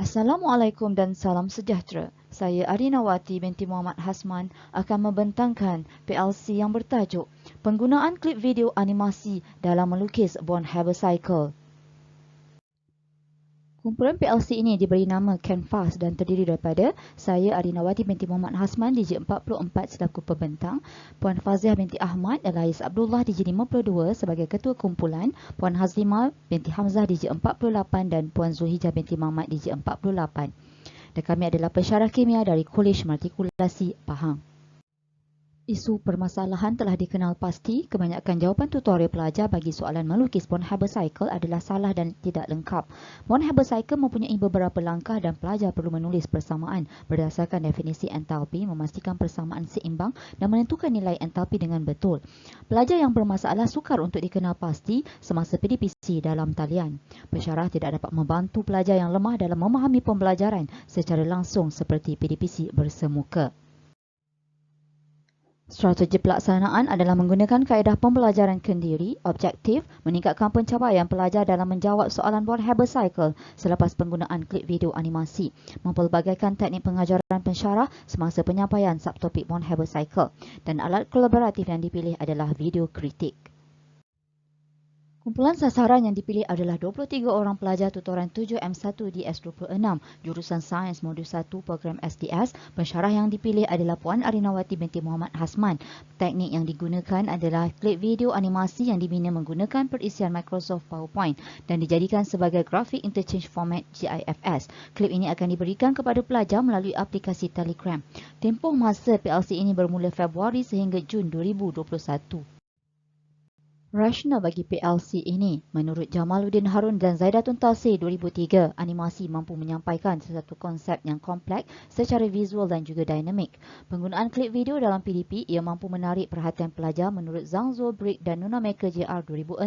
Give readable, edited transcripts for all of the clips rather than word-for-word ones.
Assalamualaikum dan salam sejahtera. Saya Arinawati binti Muhammad Hasman akan membentangkan PLC yang bertajuk Penggunaan klip video animasi dalam melukis Bond Habercycle. Kumpulan PLC ini diberi nama Canvas dan terdiri daripada saya Arinawati binti Muhammad Hasman DJ44 selaku pembentang, Puan Faziah binti Ahmad alias Abdullah DJ52 sebagai ketua kumpulan, Puan Hazlimah binti Hamzah DJ48 dan Puan Zuhijah binti Muhammad DJ48. Dan kami adalah pensyarah kimia dari Kolej Matrikulasi Pahang. Isu permasalahan telah dikenal pasti. Kebanyakan jawapan tutorial pelajar bagi soalan melukis Bond Habercycle adalah salah dan tidak lengkap. Bond Habercycle mempunyai beberapa langkah dan pelajar perlu menulis persamaan berdasarkan definisi entalpi, memastikan persamaan seimbang dan menentukan nilai entalpi dengan betul. Pelajar yang bermasalah sukar untuk dikenal pasti semasa PDPC dalam talian. Pensyarah tidak dapat membantu pelajar yang lemah dalam memahami pembelajaran secara langsung seperti PDPC bersemuka. Strategi pelaksanaan adalah menggunakan kaedah pembelajaran kendiri, objektif, meningkatkan pencapaian pelajar dalam menjawab soalan Bond Habercycle selepas penggunaan klip video animasi, mempelbagaikan teknik pengajaran pensyarah semasa penyampaian subtopik Bond Habercycle, dan alat kolaboratif yang dipilih adalah video kritik. Kumpulan sasaran yang dipilih adalah 23 orang pelajar tutoran 7M1 DS26, jurusan Sains Modul 1 program SDS. Pensyarah yang dipilih adalah Puan Arinawati binti Muhammad Hasman. Teknik yang digunakan adalah klip video animasi yang dibina menggunakan perisian Microsoft PowerPoint dan dijadikan sebagai Graphic Interchange Format GIFS. Klip ini akan diberikan kepada pelajar melalui aplikasi Telegram. Tempoh masa PLC ini bermula Februari sehingga Jun 2021. Rasional bagi PLC ini, menurut Jamaluddin Harun dan Zaidatun Tasir 2003, animasi mampu menyampaikan sesuatu konsep yang kompleks secara visual dan juga dinamik. Penggunaan klip video dalam PDP ia mampu menarik perhatian pelajar menurut Zhang Zuo-Brick dan Nunamaker JR 2006.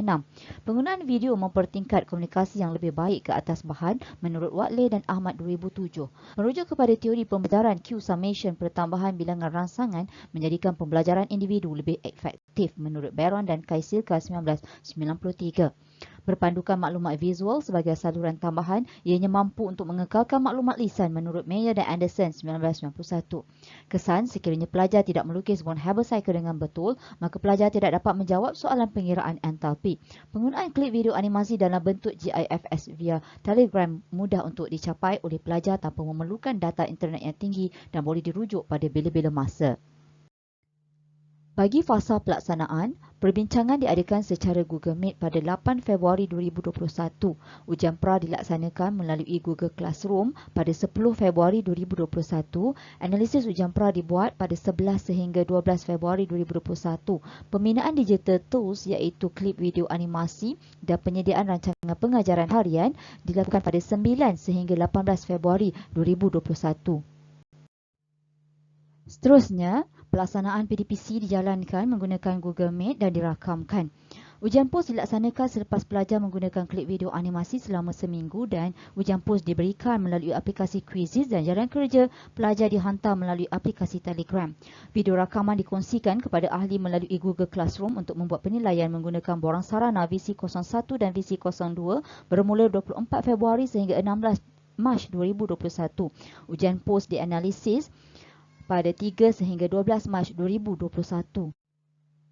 Penggunaan video mempertingkat komunikasi yang lebih baik ke atas bahan menurut Watley dan Ahmad 2007. Merujuk kepada teori pembelajaran Q summation pertambahan bilangan rangsangan menjadikan pembelajaran individu lebih efektif menurut Baron dan Kaisilka 1993. Berpandukan maklumat visual sebagai saluran tambahan, ianya mampu untuk mengekalkan maklumat lisan menurut Mayer dan Anderson 1991. Kesan, sekiranya pelajar tidak melukis Bond Habercycle dengan betul, maka pelajar tidak dapat menjawab soalan pengiraan entalpi. Penggunaan klip video animasi dalam bentuk GIFS via Telegram mudah untuk dicapai oleh pelajar tanpa memerlukan data internet yang tinggi dan boleh dirujuk pada bila-bila masa. Bagi fasa pelaksanaan, perbincangan diadakan secara Google Meet pada 8 Februari 2021. Ujian pra dilaksanakan melalui Google Classroom pada 10 Februari 2021. Analisis ujian pra dibuat pada 11 sehingga 12 Februari 2021. Pembinaan digital tools iaitu klip video animasi dan penyediaan rancangan pengajaran harian dilakukan pada 9 sehingga 18 Februari 2021. Seterusnya, pelaksanaan PDPC dijalankan menggunakan Google Meet dan dirakamkan. Ujian pos dilaksanakan selepas pelajar menggunakan klip video animasi selama seminggu dan ujian pos diberikan melalui aplikasi Quizizz dan jalan kerja pelajar dihantar melalui aplikasi Telegram. Video rakaman dikongsikan kepada ahli melalui Google Classroom untuk membuat penilaian menggunakan borang sarana VC01 dan VC02 bermula 24 Februari sehingga 16 Mac 2021. Ujian pos dianalisis pada 3 sehingga 12 Mac 2021.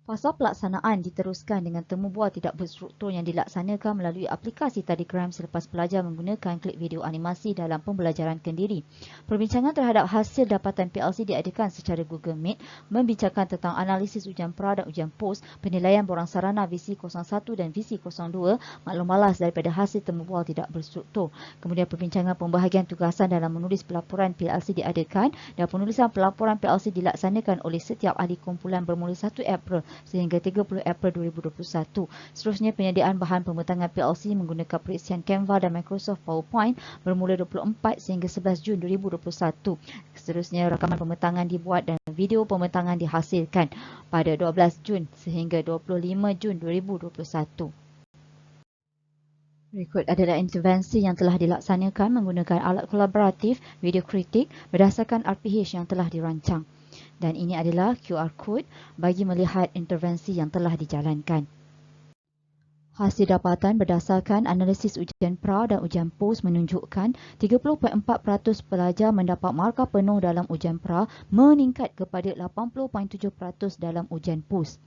Fasa pelaksanaan diteruskan dengan temu bual tidak berstruktur yang dilaksanakan melalui aplikasi Telegram selepas pelajar menggunakan klip video animasi dalam pembelajaran kendiri. Perbincangan terhadap hasil dapatan PLC diadakan secara Google Meet, membincangkan tentang analisis ujian pra dan ujian pos, penilaian borang sarana VC01 dan VC02, maklum malas daripada hasil temu bual tidak berstruktur. Kemudian perbincangan pembahagian tugasan dalam menulis pelaporan PLC diadakan dan penulisan pelaporan PLC dilaksanakan oleh setiap ahli kumpulan bermula 1 April sehingga 30 April 2021. Seterusnya, penyediaan bahan pembentangan PLC menggunakan perisian Canva dan Microsoft PowerPoint bermula 24 sehingga 11 Jun 2021. Seterusnya, rakaman pembentangan dibuat dan video pembentangan dihasilkan pada 12 Jun sehingga 25 Jun 2021. Berikut adalah intervensi yang telah dilaksanakan menggunakan alat kolaboratif video kritik berdasarkan RPH yang telah dirancang. Dan ini adalah QR code bagi melihat intervensi yang telah dijalankan. Hasil dapatan berdasarkan analisis ujian pra dan ujian pos menunjukkan 30.4% pelajar mendapat markah penuh dalam ujian pra meningkat kepada 80.7% dalam ujian pos.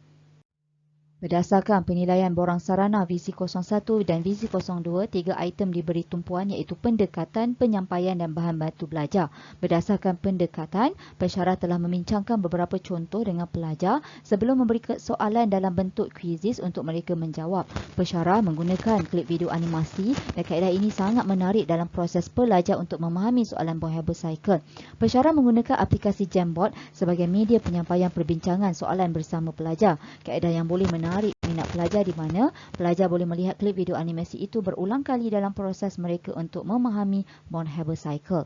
Berdasarkan penilaian borang sarana VC01 dan VC02, 3 item diberi tumpuan iaitu pendekatan, penyampaian dan bahan bantu belajar. Berdasarkan pendekatan, pensyarah telah membincangkan beberapa contoh dengan pelajar sebelum memberi soalan dalam bentuk kuisis untuk mereka menjawab. Pensyarah menggunakan klip video animasi dan kaedah ini sangat menarik dalam proses pelajar untuk memahami soalan Von Haber Cycle. Pensyarah menggunakan aplikasi Jamboard sebagai media penyampaian perbincangan soalan bersama pelajar. Kaedah yang boleh menarik minat pelajar di mana pelajar boleh melihat klip video animasi itu berulang kali dalam proses mereka untuk memahami Von Haber Cycle.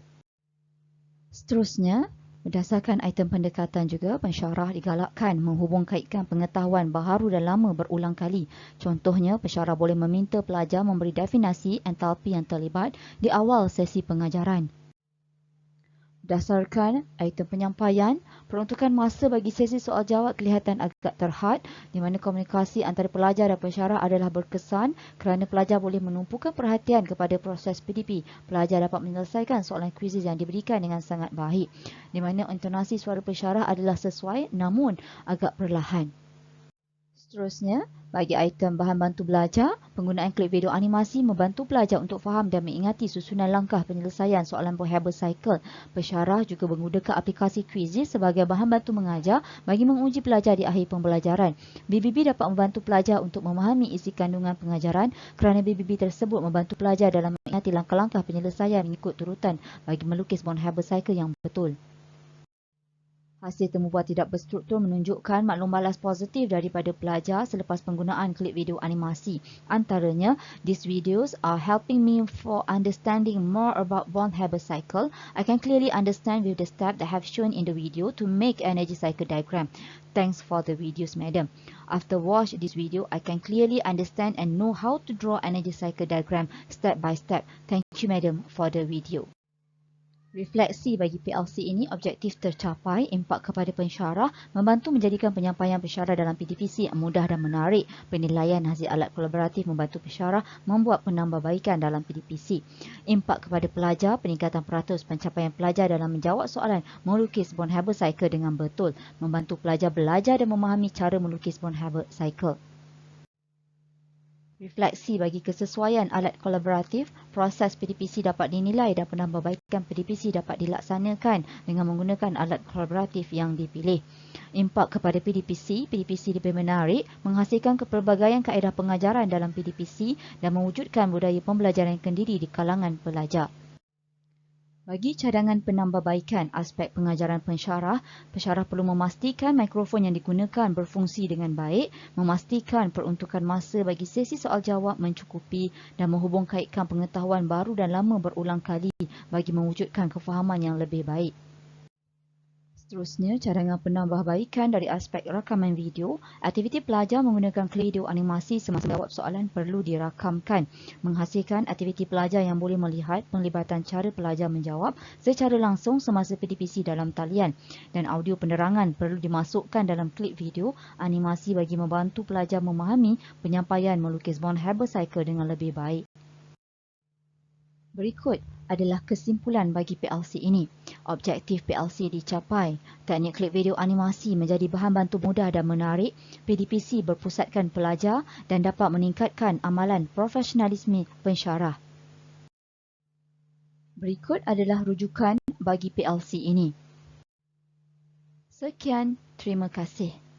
Seterusnya, berdasarkan item pendekatan juga, pensyarah digalakkan menghubungkaitkan pengetahuan baharu dan lama berulang kali. Contohnya, pensyarah boleh meminta pelajar memberi definisi entalpi yang terlibat di awal sesi pengajaran. Berdasarkan item penyampaian, peruntukan masa bagi sesi soal jawab kelihatan agak terhad di mana komunikasi antara pelajar dan pensyarah adalah berkesan kerana pelajar boleh menumpukan perhatian kepada proses PDP. Pelajar dapat menyelesaikan soalan kuisis yang diberikan dengan sangat baik, di mana intonasi suara pensyarah adalah sesuai namun agak perlahan. Seterusnya, bagi item bahan bantu belajar, penggunaan klip video animasi membantu pelajar untuk faham dan mengingati susunan langkah penyelesaian soalan Von Haber Cycle. Pensyarah juga menggunakan aplikasi Quizizz sebagai bahan bantu mengajar bagi menguji pelajar di akhir pembelajaran. BBB dapat membantu pelajar untuk memahami isi kandungan pengajaran kerana BBB tersebut membantu pelajar dalam mengingati langkah-langkah penyelesaian mengikut turutan bagi melukis Von Haber Cycle yang betul. Hasil temubuat tidak berstruktur menunjukkan maklum balas positif daripada pelajar selepas penggunaan klip video animasi. Antaranya, these videos are helping me for understanding more about Von Haber Cycle. I can clearly understand with the steps that have shown in the video to make energy cycle diagram. Thanks for the videos, madam. After watch this video, I can clearly understand and know how to draw energy cycle diagram step by step. Thank you, madam, for the video. Refleksi bagi PLC ini objektif tercapai, impak kepada pensyarah, membantu menjadikan penyampaian pensyarah dalam PDPC yang mudah dan menarik. Penilaian hasil alat kolaboratif membantu pensyarah membuat penambahbaikan dalam PDPC. Impak kepada pelajar, peningkatan peratus pencapaian pelajar dalam menjawab soalan melukis Von Haber Cycle dengan betul, membantu pelajar belajar dan memahami cara melukis Von Haber Cycle. Refleksi bagi kesesuaian alat kolaboratif, proses PDPC dapat dinilai dan penambahbaikan PDPC dapat dilaksanakan dengan menggunakan alat kolaboratif yang dipilih. Impak kepada PDPC lebih menarik, menghasilkan kepelbagaian kaedah pengajaran dalam PDPC dan mewujudkan budaya pembelajaran kendiri di kalangan pelajar. Bagi cadangan penambahbaikan aspek pengajaran pensyarah, pensyarah perlu memastikan mikrofon yang digunakan berfungsi dengan baik, memastikan peruntukan masa bagi sesi soal jawab mencukupi dan menghubungkaitkan pengetahuan baru dan lama berulang kali bagi mewujudkan kefahaman yang lebih baik. Seterusnya, cadangan penambahbaikan dari aspek rakaman video. Aktiviti pelajar menggunakan klip video animasi semasa jawab soalan perlu dirakamkan, menghasilkan aktiviti pelajar yang boleh melihat penglibatan cara pelajar menjawab secara langsung semasa PDPC dalam talian, dan audio penerangan perlu dimasukkan dalam klip video animasi bagi membantu pelajar memahami penyampaian melukis Von Haber Cycle dengan lebih baik. Berikut adalah kesimpulan bagi PLC ini. Objektif PLC dicapai. Teknik klip video animasi menjadi bahan bantu mudah dan menarik. PDPC berpusatkan pelajar dan dapat meningkatkan amalan profesionalisme pensyarah. Berikut adalah rujukan bagi PLC ini. Sekian, terima kasih.